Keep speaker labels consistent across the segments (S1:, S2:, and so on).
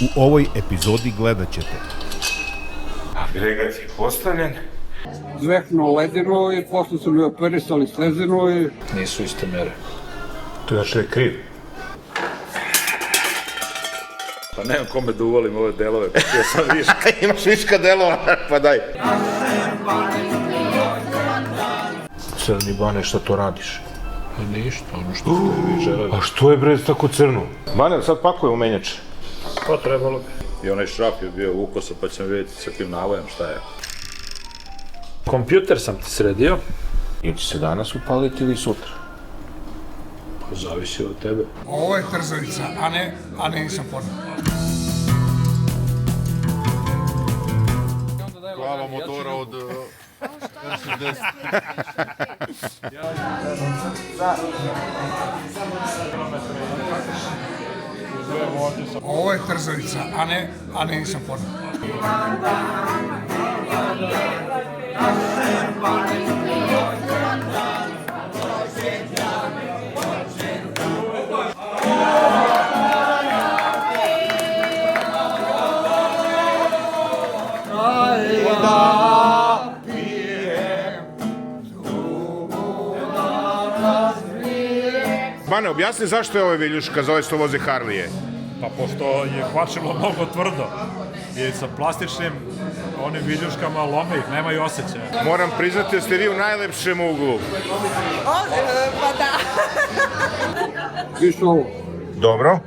S1: U ovoj epizodi gledat ćete. Agregat je postavljen.
S2: Zveknuo ledinu i posle su mi operisali slezinu i...
S3: Nisu iste mere.
S1: To je znači kriv.
S3: Pa nemam kome da uvolim ove delove, pa ja sam viška.
S1: Imaš viška delova, pa daj. Crni Bane, šta to radiš?
S3: Pa ništa, ono što ste vi želeli.
S1: A što je bre tako crno? Bane, sad pakuje u menjače.
S3: Pa trebalo bi. I onaj šraf je bio ukosa, pa ćemo vidjeti sa kim navojem šta je. Kompjuter sam ti sredio.
S1: Ili će se danas upaliti ili sutra?
S3: Pa zavisi od tebe.
S2: Ovo je trzavica, a ne nisam podno.
S4: Glava motora od R60.
S2: Ovo je trzavica, a ne nisam podno.
S1: Bane, objasni zašto je ovo viljuška za ove što voze Harlije?
S5: Pa pošto je kvačilo mnogo tvrdo i sa plastičnim onim viljuškama lome ih, nemaju osjećaja.
S1: Moram priznati da ste vi u najlepšem uglu.
S6: Pa da.
S2: Viš ovo,
S1: Dobro.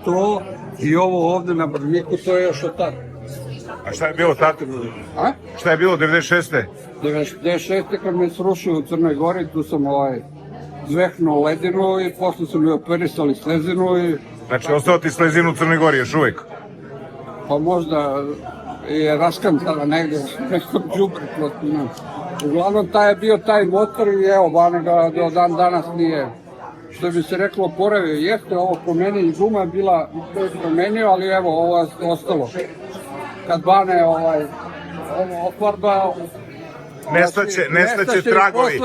S2: to i ovo ovde na brvniku, to je još od tad.
S1: A šta je bilo tad?
S2: A?
S1: Šta je bilo 96.
S2: 96. kad me srušio u Crnoj Gori, tu sam zveknuo ledinu i posle su mi operisali slezinu i...
S1: Znači, ostao ti slezinu u Crnoj Gori još uvijek?
S2: Pa možda je raskantala negde, nekog džubre plotinu. Uglavnom, taj je bio taj motor i evo, Bane ga do dan danas nije, što bi se reklo, oporavio. Jeste ovo promenio i guma je bila promenio, ali evo, ovo je ostalo. Kad Bane ovo ofarba...
S1: Nestaće tragovi,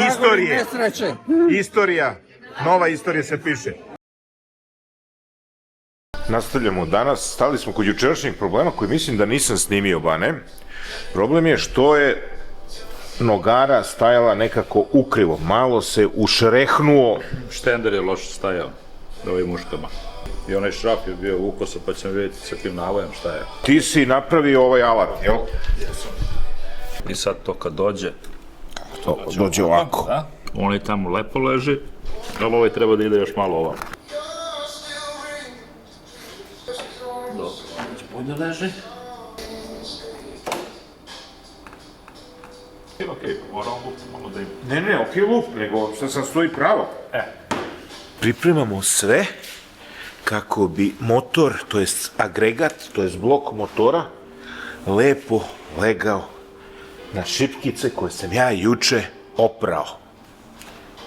S1: istorije,
S2: nesreće.
S1: istorija, nova istorija se piše. Nastavljamo danas, stali smo kod jučerašnjeg problema koji mislim da nisam snimio, Bane. Problem je što je nogara stajala nekako ukrivo, malo se ušrehnuo.
S3: Štender je loše stajao da ovim muškama. I onaj šraf je bio ukosa, pa ćemo vidjeti sa kim navojem šta je.
S1: Ti si napravio ovaj alat, jel?
S3: I sad to kad dođe...
S1: To dođe ovako.
S3: Da, onaj tamo lepo leži, ali ovaj treba da ide još malo ovamo. Dobro, će bolje leži. Okej, moramo malo da im...
S1: Ne, okej lup, nego što sam stoji pravo. Pripremamo sve kako bi motor, to jest agregat, to jest blok motora, lepo legao na šipkice koje sam ja juče oprao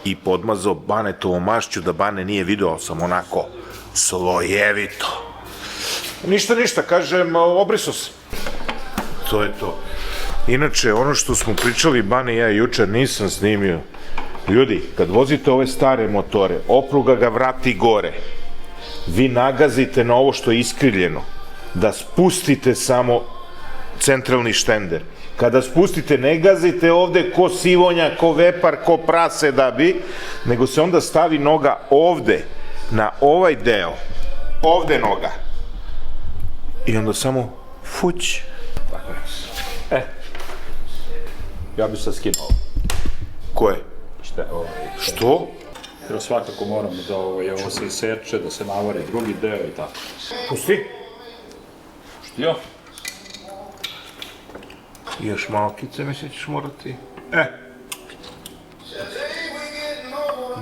S1: i podmazao Banetovom mašću da Bane nije video, ali sam onako slojevito. Ništa, kažem, obriso se. To je to. Inače, ono što smo pričali, Bane i ja jučer nisam snimio. Ljudi, kad vozite ove stare motore, opruga ga vrati gore. Vi nagazite na ovo što je iskrivljeno, da spustite samo centralni štender. Kada spustite, ne gazite ovde ko sivonja, ko vepar, ko prase da bi, nego se onda stavi noga ovde, na ovaj deo, ovde noga. I onda samo fuć.
S3: Ja bi sad skinuo.
S1: Ko je? Što?
S3: Jer svakako moramo da ovo se iseče, da se navari drugi deo i tako.
S1: Pusti.
S3: Pustio?
S1: I još malo kice, mislim ćeš morati.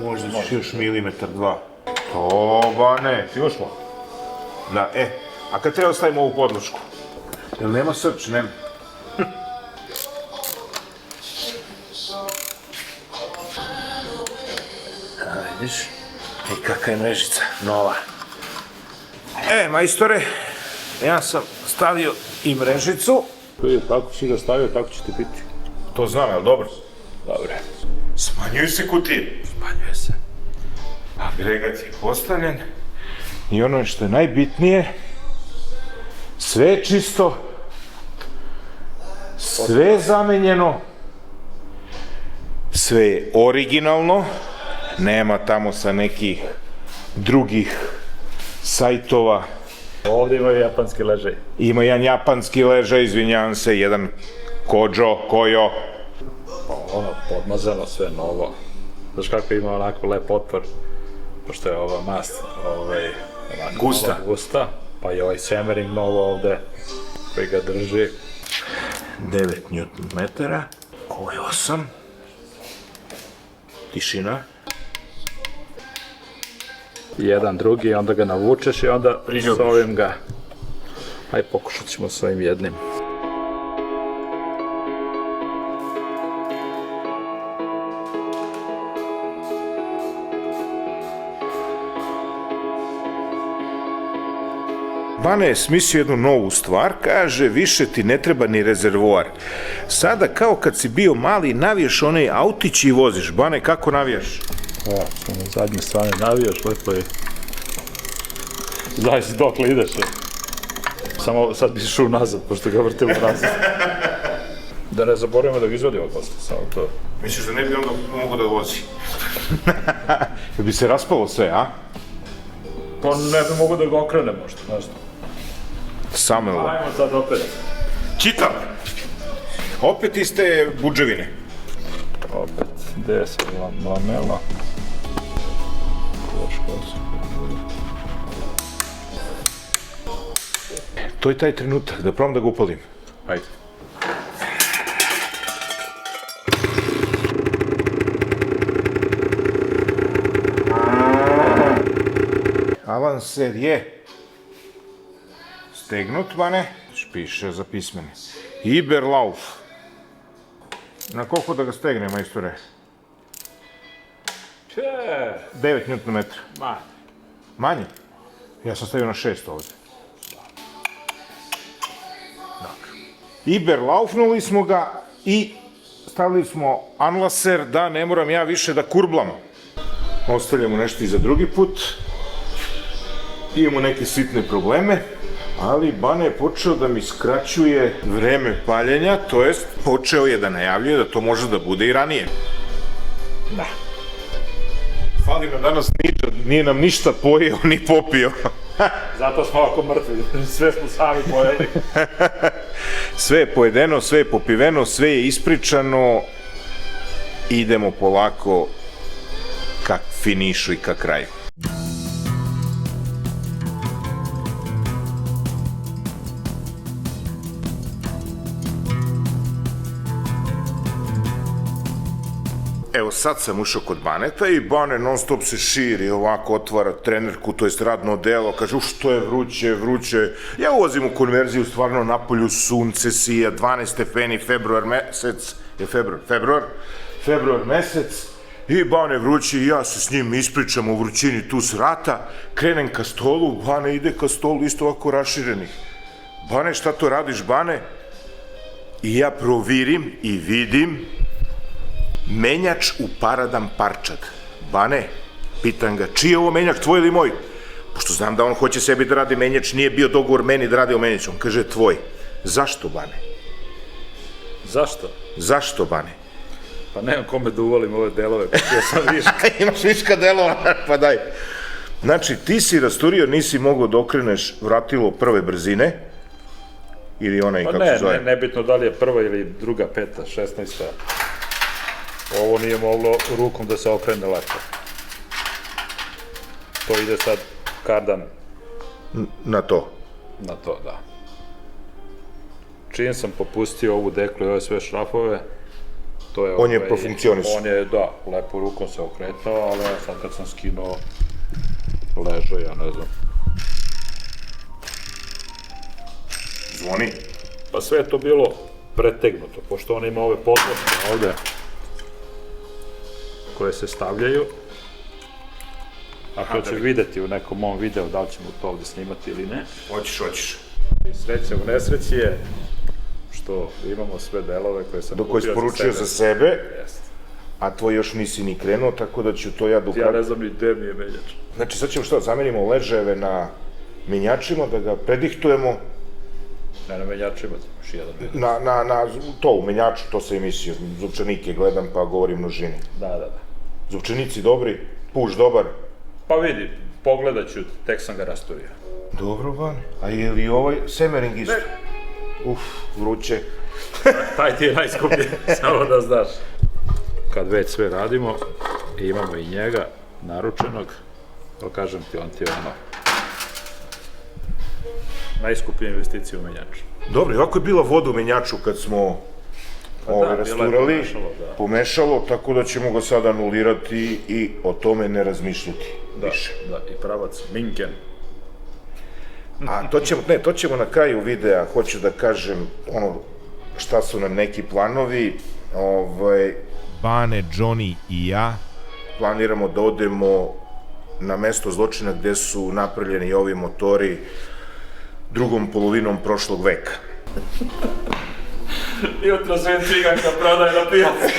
S1: Možda ćeš još milimetar, dva. To, Bane.
S3: Još malo.
S1: Da, a kad treba stavimo ovu podlošku? Jel nema srč, nema? Vidiš? I kakva je mrežica, nova. Majstore, ja sam stavio i mrežicu.
S3: Kako si ga stavio, tako će ti biti.
S1: To znam, jel dobro?
S3: Dobre.
S1: Smanjuju se kutije. Smanjuje se. Agregat je postavljen. I ono što je najbitnije, Sve je čisto, sve je zamenjeno, sve je originalno, nema tamo sa nekih drugih sajtova.
S3: Ovdje imaju japanski ležaj.
S1: Ima jedan japanski ležaj, izvinjavam se, jedan kojo.
S3: Ono, podmazano, sve novo. Znaš kako ima onako lep otvor, pošto je ova mast gusta, pa i ovaj semering novo ovde koji ga drži.
S1: 9 Nm, ovo je 8. Tišina.
S3: Jedan drugi, onda ga navučeš i onda s ovim ga... Aj, pokušat ćemo s ovim jednim.
S1: Bane je smislio jednu novu stvar, kaže više ti ne treba ni rezervoar. Sada kao kad si bio mali navijaš onaj autić i voziš. Bane, kako navijaš?
S3: Evo, na zadnje strane navijaš, lepo je. Zavisi dokle ideš. Samo sad bi šao nazad, pošto ga vrtimo nazad. Da ne zaboravimo da ga izvodimo posle, samo to.
S1: Misliš da ne bi onda mogo da vozi? Bi se raspalo sve, a?
S3: Pa ne bi mogo da ga okrene možda, ne znam.
S1: Samelo.
S3: Ajmo sad opet.
S1: Čitam! Opet iste budževine.
S3: Opet, gde se lamela?
S1: To je taj trenutak, da probam da ga upalim.
S3: Ajde.
S1: Avanser je stegnut, Bane. Piše za pismene. Iberlauf. Na koliko da ga stegne, majstore? 9 Nm.
S3: Ma.
S1: Manje? Ja sam stavio na 6 ovde. Iberlaufnuli smo ga i stavili smo anlaser da ne moram ja više da kurblam. Ostavljamo nešto i za drugi put. Imamo neke sitne probleme, ali Bane je počeo da mi skraćuje vreme paljenja, to jest počeo je da najavljuje da to može da bude i ranije. Da. Fali nam danas niča, nije nam ništa pojeo ni popio.
S3: Zato smo ovako mrtvi, sve smo sami pojeli.
S1: Sve je pojedeno, sve je popiveno, sve je ispričano. Idemo polako ka finišu i ka kraju. Evo sad sam ušao kod Baneta i Bane non stop se širi, ovako otvara trenerku, to jest radno odelo, kaže što je vruće, vruće. Ja ulazim u konverziju, stvarno napolju sunce sija, 12 stepeni, februar mesec, je februar mesec, i Bane vrući i ja se s njim ispričam u vrućini tu s vrata, krenem ka stolu, Bane ide ka stolu isto ovako raširenih. Bane, šta to radiš, Bane? I ja provirim i vidim menjač u paradan parčad. Bane, pitan ga, čiji je ovo menjač, tvoj ili moj? Pošto znam da on hoće sebi da radi menjač, nije bio dogovor meni da radi o menjaču. On kaže, tvoj. Zašto, Bane?
S3: Zašto?
S1: Zašto, Bane?
S3: Pa nemam kome da uvolim ove delove, pa ja sam viška.
S1: Imaš viška delova, pa daj. Znači, ti si rasturio, nisi mogao da okreneš vratilo prve brzine, ili onaj, kako se zove?
S3: Pa ne, nebitno da li je prva ili druga, peta, 16. Ovo nije moglo rukom da se okrene lepo. To ide sad kardan.
S1: Na to?
S3: Na to, da. Čim sam popustio ovu deklu i ove sve šrafove, to je...
S1: On je profunkcionisao?
S3: On je, da, lepo rukom se okretao, ali sad kad sam skinuo ležao, ja ne znam.
S1: Zvoni?
S3: Pa sve je to bilo pretegnuto, pošto on ima ove podložke ovde, koje se stavljaju. Ako će videti u nekom mom videu da li ćemo to ovde snimati ili ne.
S1: Hoćeš.
S3: I sreća u nesreći je što imamo sve delove koje sam
S1: kupio isporučio za sebe,
S3: Jeste.
S1: a tvoj još nisi ni krenuo, tako da ću to ja
S3: Ja ne znam ni gde mi je menjač.
S1: Znači sad ćemo što, zamenimo ležajeve na menjačima, da ga prediktujemo
S3: Ne na menjačima, još jedan video.
S1: Na to, u menjaču, to sam i mislio. Zupčanike gledam pa govorim množini.
S3: Da.
S1: Zupčanici dobri, puš dobar.
S3: Pa vidi, pogledat ću, tek sam ga rasturio.
S1: Dobro, Bane. A je li ovaj semering isto? Uf, vruće.
S3: Taj ti je najskuplji, samo da znaš. Kad već sve radimo, imamo i njega, naručenog, ali kažem ti, on ti je ono, najskuplja investicija u menjaču.
S1: Dobro, ovako je bila voda u menjaču kad smo rasturali, pomešalo, tako da ćemo ga sada anulirati i o tome ne razmišljati više.
S3: Da, i pravac Minken.
S1: A to ćemo na kraju videa, hoću da kažem ono šta su nam neki planovi. Bane, Johnny i ja planiramo da odemo na mesto zločina gde su napravljeni ovi motori drugom polovinom prošlog veka.
S3: Jutro sve ciganka prodaje na pijaci.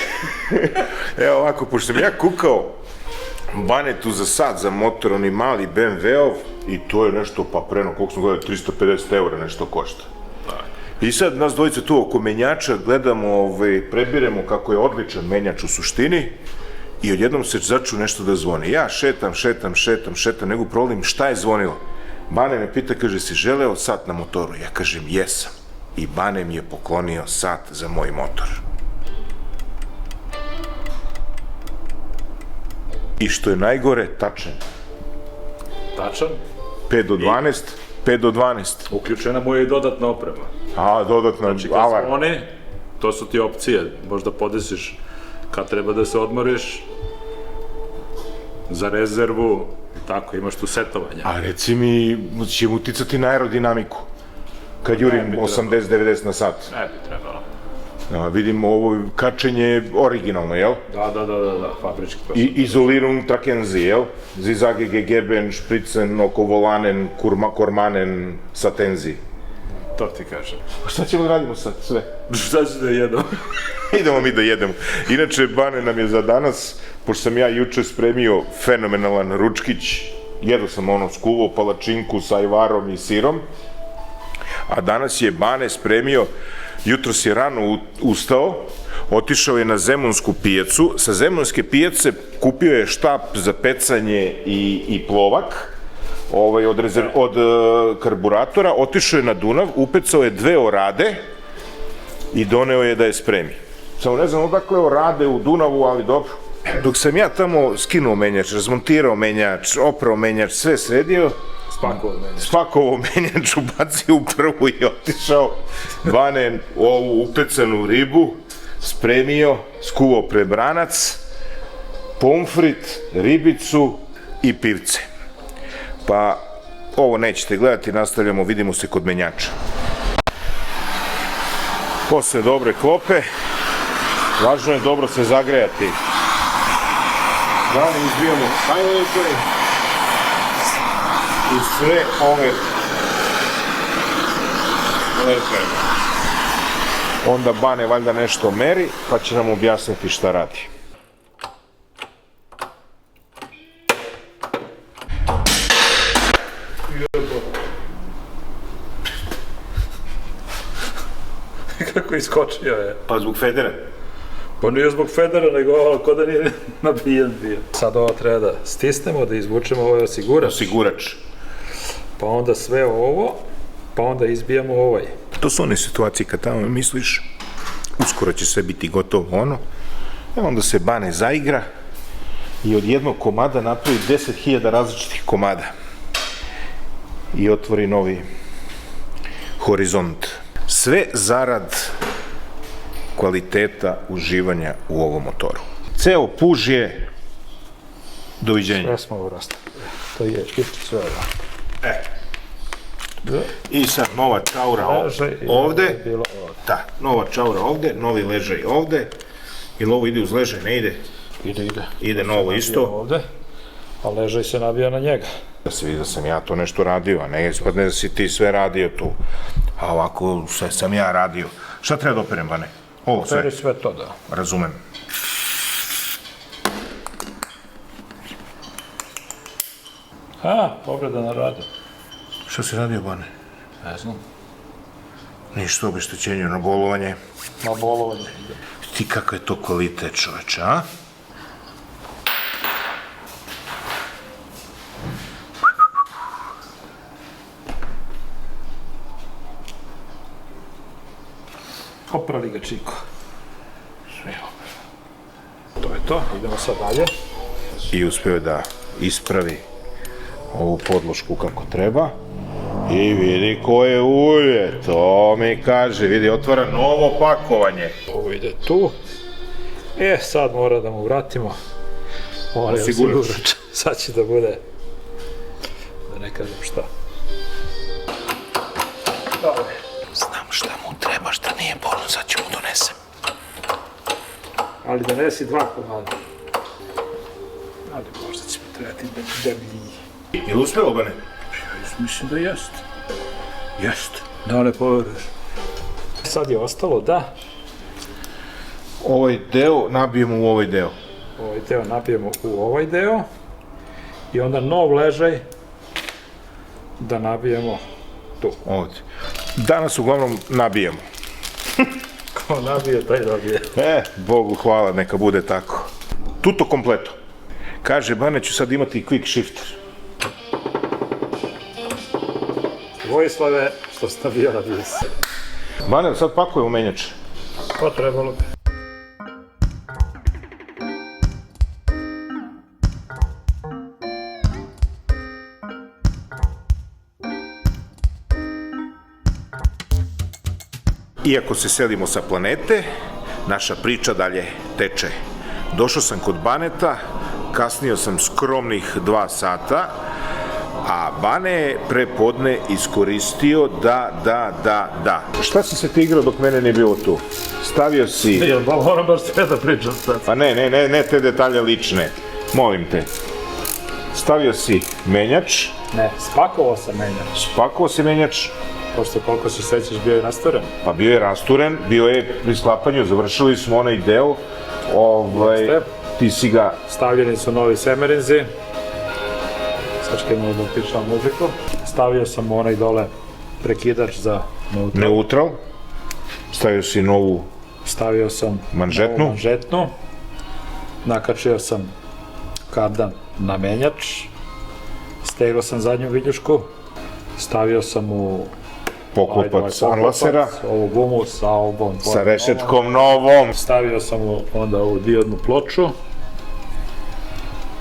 S1: Evo ovako, pošto sam ja kukao Banetu za sad, za motor, oni mali BMW-ov, i to je nešto, pa preno, koliko smo gledali, 350 € nešto košta. I sad nas dvojice tu oko menjača gledamo, prebiremo kako je odličan menjač u suštini i odjednom se začu nešto da zvoni. Ja šetam, nego problem šta je zvonilo. Bane me pita, kaže, si želeo sat na motoru? Ja kažem, jesam. I Bane mi je poklonio sat za moj motor. I što je najgore, tačan.
S3: Tačan?
S1: 5 do 12.
S3: Uključena mu je i dodatna oprema.
S1: A, dodatna
S3: Znači, kad
S1: alarm.
S3: zvoni, to su ti opcije. Možda podesiš kad treba da se odmoriš, za rezervu, tako, imaš tu setovanja.
S1: A reci mi, će mu uticati na aerodinamiku? Kad jurim 80-90 na sat.
S3: Ne bi trebalo.
S1: Vidim, ovo kačenje je originalno, jel?
S3: Da, fabrički to.
S1: Isolierung traken Sie, jel? Sie sage gegeben, spritzen, okovolanen, kormanen, satenzi.
S3: To ti kažem.
S1: A šta ćemo da radimo sad, sve?
S3: Šta ću da jedem?
S1: Idemo mi da jedemo. Inače, Bane nam je za danas, pošto sam ja juče spremio fenomenalan ručkić, jedo sam ono skuvao palačinku sa ajvarom i sirom, a danas je Bane spremio, jutros je rano ustao, otišao je na Zemunsku pijacu, sa Zemunske pijace kupio je štap za pecanje i plovak, od karburatora, otišao je na Dunav, upecao je 2 orade i doneo je da je spremi. Samo ne znam odakle orade u Dunavu, ali dobro. Dok sam ja tamo skinuo menjač, razmontirao menjač, oprao menjač, sve sredio, spakovao menjač, ubacio u prvu i otišao. Bane ovu upecanu ribu spremio, skuvao prebranac, pomfrit, ribicu i pivce. Pa ovo nećete gledati, nastavljamo, vidimo se kod menjača. Posle dobre klope, važno je dobro se zagrejati. Glavno izbijamo sajlete i sve ove lepe. Onda Bane valjda nešto meri, pa će nam objasniti šta radi.
S3: Kako iskočio je.
S1: Pa zbog federa.
S3: Pa nije zbog federa, nego ko da nije nabijen bio. Sad ovo treba da stisnemo, da izvučemo ovaj osigurač.
S1: Osigurač.
S3: Pa onda sve ovo, pa onda izbijamo ovaj.
S1: To su one situacije kad tamo misliš, uskoro će sve biti gotovo ono, i onda se Bane zaigra i od jednog komada napravi 10.000 različitih komada i otvori novi horizont. Sve zarad kvaliteta uživanja u ovom motoru. Ceo puž je doviđenja.
S3: Sve smo ovo rastavili. To je isto sve ovo.
S1: I sad nova čaura ovde. Da, nova čaura ovde, novi ležaj ovde. Ili ovo ide uz ležaj, ne ide?
S3: Ide.
S1: Ide novo isto.
S3: Ovde, a ležaj se nabija na njega.
S1: Da se vidi da sam ja to nešto radio, a ne ispadne da si ti sve radio tu. A ovako sve sam ja radio. Šta treba da operem, Bane? Ovo sve?
S3: Operi sve to, da.
S1: Razumem.
S3: Povreda na radu.
S1: Šta si radio, Bane?
S3: Ne znam.
S1: Ništa obeštećenju na bolovanje.
S3: Na bolovanje.
S1: Ti kakav je to kvalitet, čoveče, a?
S3: Oprali ga Čiko. Evo. To je to, idemo sad dalje.
S1: I uspeo da ispravi ovu podlošku kako treba. I vidi koje ulje, to mi kaže, vidi, otvara novo pakovanje.
S3: Ovo ide tu. Sad mora da mu vratimo.
S1: Osigurač.
S3: Sad će da bude, da ne kažem šta.
S1: Znam šta mu treba, šta nije bolno, sad ću mu donesem.
S3: Ali donesi 2 komada. Ali možda će mi trebati deblji.
S1: Je li uspelo, Bane?
S3: Mislim da jest.
S1: Jest.
S3: Da ne poveruješ. Sad je ostalo da
S1: Ovaj deo nabijemo u ovaj deo.
S3: ovaj deo nabijemo u ovaj deo i onda nov ležaj da nabijemo tu.
S1: Ovdje. Danas uglavnom nabijemo.
S3: Ko nabije, taj dobije.
S1: Bogu hvala, neka bude tako. Tuto kompleto. Kaže, Bane, ću sad imati quick shifter.
S3: Vojislave, što si nabio, nabije se.
S1: Bane, sad pakujemo menjače.
S3: To trebalo bi.
S1: Iako se selimo sa planete, naša priča dalje teče. Došao sam kod Baneta, kasnio sam skromnih 2 sata, a Bane je prepodne iskoristio da. Šta si se ti igrao dok mene nije bilo tu? Stavio si...
S3: Jel, moram baš sve da pričam sad.
S1: Pa ne te detalje lične, molim te. Stavio si menjač,
S3: Ne, spakovao sam menjač.
S1: spakovao si menjač,
S3: Pošto koliko se sećaš, bio je rastoren.
S1: pa bio je rasturen, bio je pri sklapanju, završili smo onaj deo,
S3: Jeste.
S1: ti si ga...
S3: Stavljeni su novi semerinzi. Sačekaj mu da pišam muziku. Stavio sam onaj dole prekidač za neutral.
S1: Neutral, stavio si novu
S3: Stavio sam
S1: manžetnu.
S3: novu manžetnu. Nakačio sam kardan na menjač. Stegao sam zadnju viljušku. Stavio sam u
S1: poklopac Anlasera
S3: ovu gumu sa ovom
S1: sa rešetkom novom.
S3: Stavio sam mu onda ovu diodnu ploču.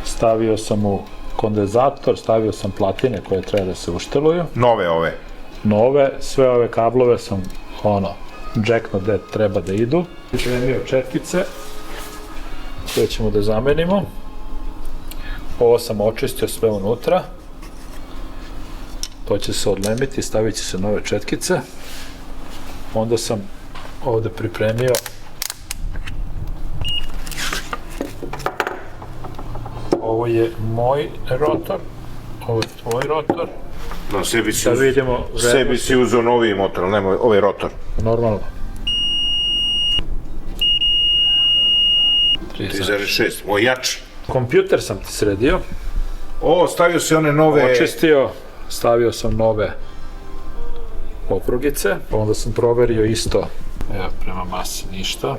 S3: Stavio sam mu kondenzator, stavio sam platine koje treba da se ušteluju.
S1: Nove ove.
S3: Nove, sve ove kablove sam džekno gde treba da idu. Pripremio četkice koje ćemo da zamenimo. Ovo sam očistio sve unutra. To će se odlemiti, stavit će se nove četkice. Onda sam ovde pripremio ovo je moj rotor, ovo je tvoj rotor.
S1: No, sebi si,
S3: Da vidimo
S1: sebi si uzeo novi motor, nema ovaj rotor.
S3: normalno.
S1: 3.6, moj jač.
S3: Kompjuter sam ti sredio,
S1: O, stavio si one nove...
S3: očistio, stavio sam nove oprugice, onda sam proverio isto, evo prema masi ništa.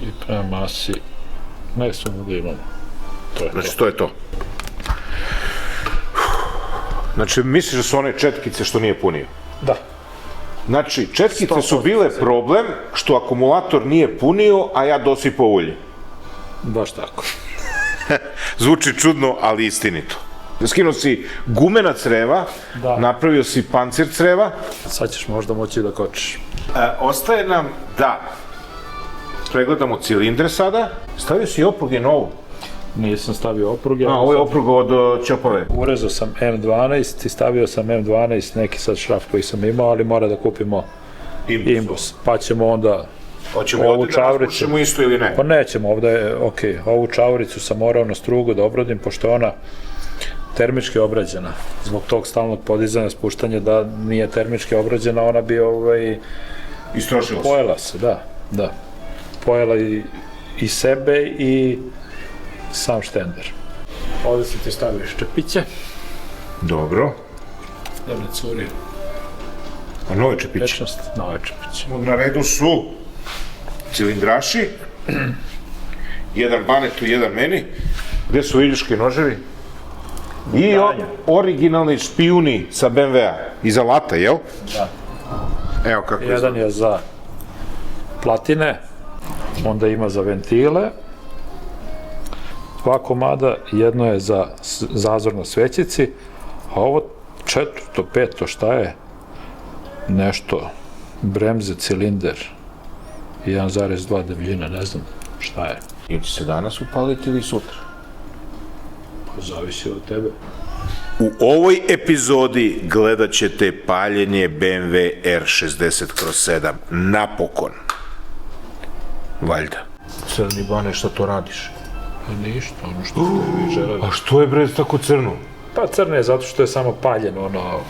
S3: I prema masi ne sumnju da imamo. To je to.
S1: Znači, to je to. Znači, misliš da su one četkice što nije punio?
S3: Da,
S1: Znači, četkice su bile problem što akumulator nije punio, a ja dosipao ulje.
S3: baš tako.
S1: Zvuči čudno, ali istinito. Skinuo si gume na creva,
S3: Da.
S1: napravio si pancir creva.
S3: Sad ćeš možda moći da kočiš.
S1: Ostaje nam da pregledamo cilindre sada. Stavio si opruge novu.
S3: Nisam stavio opruge.
S1: Ovo je opruga od Ćopave.
S3: Urezao sam M12 i stavio sam M12, neki sad šraf koji sam imao, ali mora da kupimo imbus. Pa ćemo onda
S1: Hoćemo
S3: ovu
S1: ovdje da
S3: čavricu.
S1: raspušimo isto ili ne?
S3: Pa nećemo, ovde je okej. Ovu čavricu sam morao na strugu da obradim, pošto je ona termički obrađena. Zbog tog stalnog podizanja, spuštanja, da nije termički obrađena, ona bi
S1: Istrošilo se.
S3: pojela se, da. Pojela i sebe i sam štender. Ovde sam ti stavio ščepiće.
S1: Dobro.
S3: Da ne curi.
S1: A nove čepiće.
S3: Večnost. Nove čepiće.
S1: Na redu su cilindraši. Jedan Banetu, jedan meni. Gde su viljuški noževi? I originalni špijuni sa BMW-a. Iza lata, jel?
S3: Da.
S1: Evo kako je.
S3: Jedan je za platine, onda ima za ventile, 2 komada, jedno je za zazor na svećici, a ovo 4., 5. šta je? Nešto, bremze, cilinder, 1,2 debljina, ne znam šta je.
S1: Ili će se danas upaliti ili sutra?
S3: Pa zavisi od tebe.
S1: U ovoj epizodi gledat ćete paljenje BMW R60/7. Napokon. Valjda. Crni Bane, šta to radiš?
S3: Pa ništa, ono što ste vi želeli.
S1: A što je bre tako crno?
S3: Pa crno je zato što je samo paljen, ono,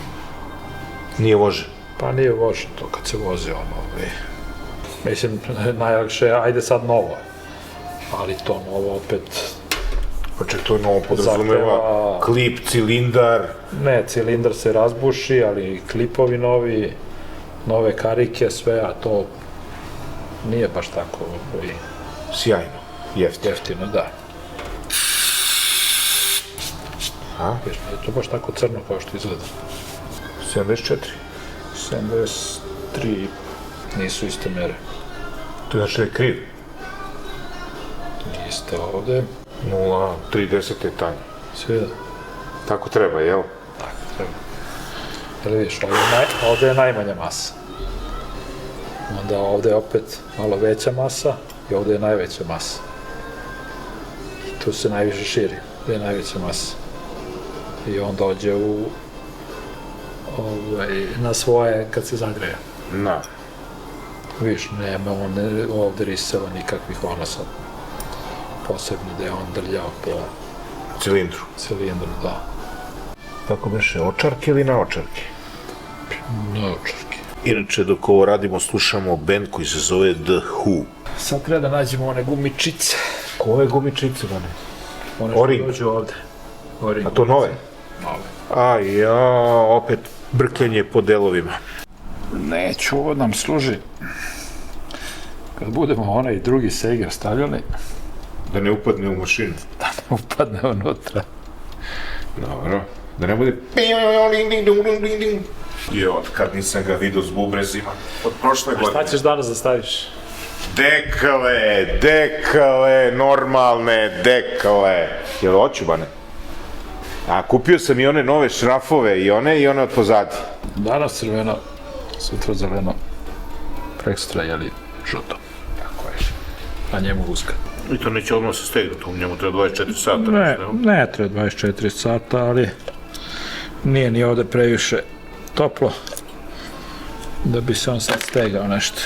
S1: Nije vože.
S3: pa nije vožen to kad se vozi, ono, mislim, najlakše je, ajde sad novo, ali to novo opet,
S1: Pa ček, to je novo podrazumeva
S3: Zahteva-
S1: klip, cilindar.
S3: ne, cilindar se razbuši, ali klipovi novi, nove karike, sve, a to nije baš tako
S1: Sjajno. Jeftino.
S3: jeftino, da.
S1: A?
S3: Jer nije to baš tako crno kao što izgleda.
S1: 74.
S3: 73 nisu iste mere.
S1: To je znači da je kriv.
S3: Iste ovde,
S1: 0,3 tanje.
S3: sve da.
S1: Tako treba, jel?
S3: Tako treba. Jel vidiš, ovde je najmanja masa. Onda ovde je opet malo veća masa i ovde je najveća masa. Tu se najviše širi, gde je najveća masa. I on dođe na svoje kad se zagreje.
S1: Na.
S3: Viš, nema ovde riseva nikakvih odnosa. Posebno da je on drljao po
S1: Cilindru.
S3: cilindru, da.
S1: Kako beše, očarke ili naočarke?
S3: Naočarki.
S1: Inače, dok ovo radimo, slušamo band koji se zove The Who.
S3: Sad treba da nađemo one gumičice.
S1: Koje gumičice, Bane?
S3: One što
S1: Oring.
S3: dođu ovde. Oring.
S1: A to nove?
S3: Nove.
S1: A ja, opet brkanje po delovima.
S3: Neću, ovo nam služi. Kad budemo onaj drugi seger stavljali,
S1: Da ne upadne u mašinu.
S3: da ne upadne unutra.
S1: Dobro. Da ne bude... I od kad nisam ga vidio s bubrezima. Od prošle
S3: Šta
S1: godine.
S3: ćeš danas da staviš?
S1: Dekale, normalne dekale. Jel hoću, Bane? A kupio sam i one nove šrafove, i one od pozadi.
S3: Danas crveno, sutra zeleno, prekstra jeli žuto.
S1: Tako je.
S3: A njemu uska.
S1: I to neće odmah se stegnuti, u njemu treba 24 sata.
S3: Ne treba 24 sata, ali nije ni ovde previše toplo da bi se on sad stegao nešto.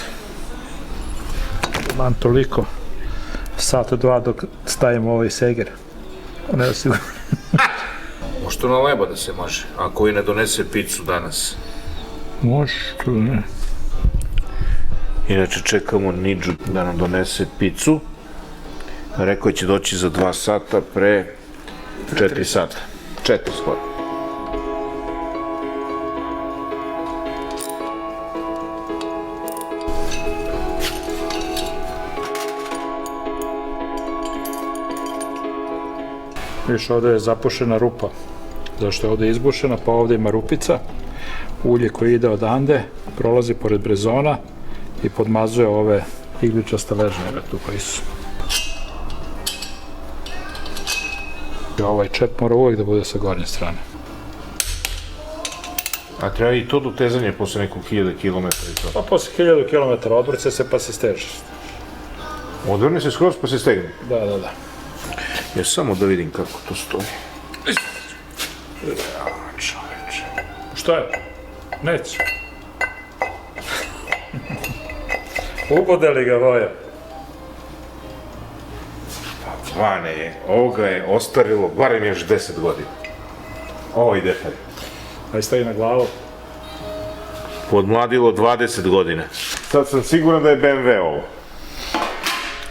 S3: Imam toliko sata, 2 dok stavimo ovaj seger. Ne da sigurno.
S1: Možda na leba da se može, a koji ne donese picu danas.
S3: Može, to ne.
S1: Inače čekamo Nidžu da nam donese picu. Rekao je će doći za 2 sata pre 4 sata. 4 skoro.
S3: Viš, ovde je zapušena rupa. Zašto je ovde izbušena, pa ovde ima rupica. Ulje koje ide odande, prolazi pored brezona i podmazuje ove igličaste ležnjeve tu koji su. I ovaj čep mora uvek da bude sa gornje strane.
S1: A treba i to dotezanje posle nekog 1000 km i to.
S3: Pa posle 1000 km odvrće se pa se steže.
S1: Odvrne se skroz pa se stegne.
S3: Da.
S1: Ja samo da vidim kako to stoji. Čoveče.
S3: Šta je? Neće. Ubodeli ga Voja.
S1: Vane je, ovoga je ostarilo barem još 10 godina. Ovaj detalj.
S3: Aj stavi na glavu.
S1: Podmladilo 20 godina. Sad sam siguran da je BMW ovo.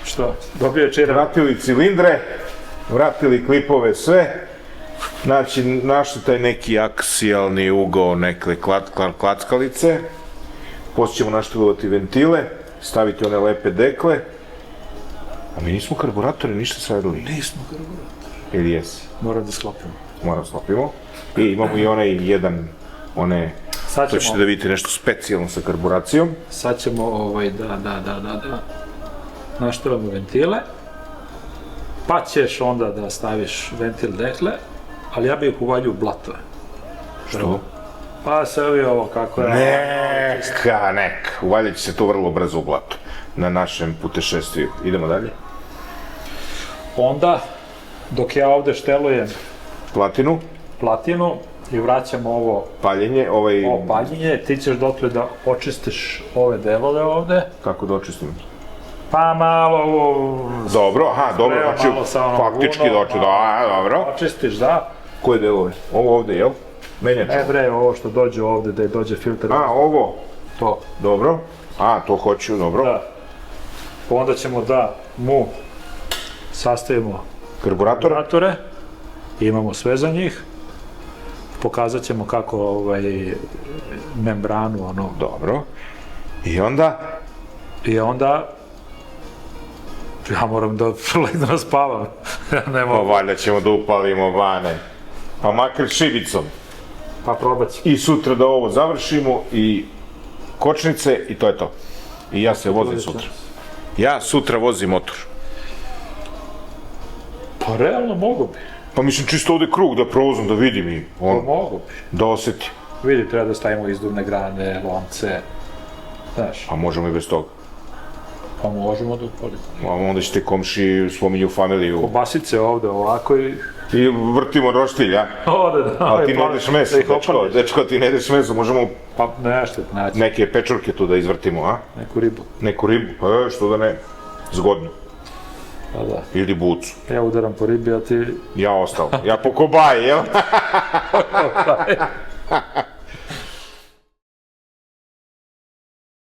S3: Šta? Dobio je čira.
S1: Vratili cilindre, vratili klipove, sve. Znači, našli taj neki aksijalni ugao neke klackalice, poslije ćemo naštelovati ventile, staviti one lepe dekle, a mi nismo karburatore ništa sadili.
S3: Nismo karburator.
S1: Ili jesi?
S3: Moram da sklopimo.
S1: Moram slopimo. I imamo i onaj jedan, one,
S3: Sad
S1: to ćete da vidite nešto specijalno sa karburacijom.
S3: Sad ćemo da naštelamo ventile, pa ćeš onda da staviš ventil dekle, ali ja bih ih uvaljio u blatove.
S1: Što?
S3: Pa se ovi ovo kako je.
S1: Neka. Uvaljat će se to vrlo brzo u blato. Na našem putešestviju. Idemo dalje.
S3: Onda, dok ja ovde štelujem
S1: Platinu,
S3: platinu i vraćam ovo
S1: paljenje,
S3: paljenje, ti ćeš dotle da očistiš ove delove ovde,
S1: kako da očistim?
S3: pa malo
S1: Dobro, dobro,
S3: Treba
S1: znači
S3: malo sa onom
S1: faktički
S3: vunom,
S1: doći, dobro.
S3: očistiš, da.
S1: Koje delove? Ovo ovde, jel? Menjač.
S3: Ne bre, ovo što dođe ovde, da dođe filter.
S1: Ovo,
S3: To,
S1: dobro. To hoću, dobro.
S3: da. Onda ćemo da mu sastavimo
S1: Karburator.
S3: karburatora, imamo sve za njih, pokazat ćemo kako membranu, ono,
S1: Dobro. I onda?
S3: i onda ja moram da legnem da spavam, ja ne
S1: Pa
S3: mogu,
S1: valjda ćemo da upalimo vane. Pa makar šibicom.
S3: pa probat ćemo.
S1: I sutra da ovo završimo i kočnice i to je to. I ja se vozim sutra. Ja sutra vozim motor.
S3: Pa realno mogu bi,
S1: Pa mislim čisto ovde krug da prolazim, da vidim i
S3: mogu bi.
S1: da osetim.
S3: Vidi, treba da stavimo izduvne grane, lonce, znaš,
S1: Pa možemo i bez toga.
S3: pa možemo da upalimo.
S1: A onda ćete komši spominju familiju.
S3: Kobasice ovde ovako i
S1: I vrtimo roštilj, a?
S3: ode da...
S1: A ti ne jedeš meso,
S3: da ih
S1: dečko,
S3: opališ.
S1: dečko, ti ne jedeš meso, možemo
S3: Pa nešto naći,
S1: neke pečurke tu da izvrtimo, a?
S3: neku ribu,
S1: Neku ribu, pa što da ne, zgodno.
S3: pa da.
S1: Ili bucu.
S3: Ja udaram po ribi, a ti...
S1: Ja ostao, ja po kobaji, jel?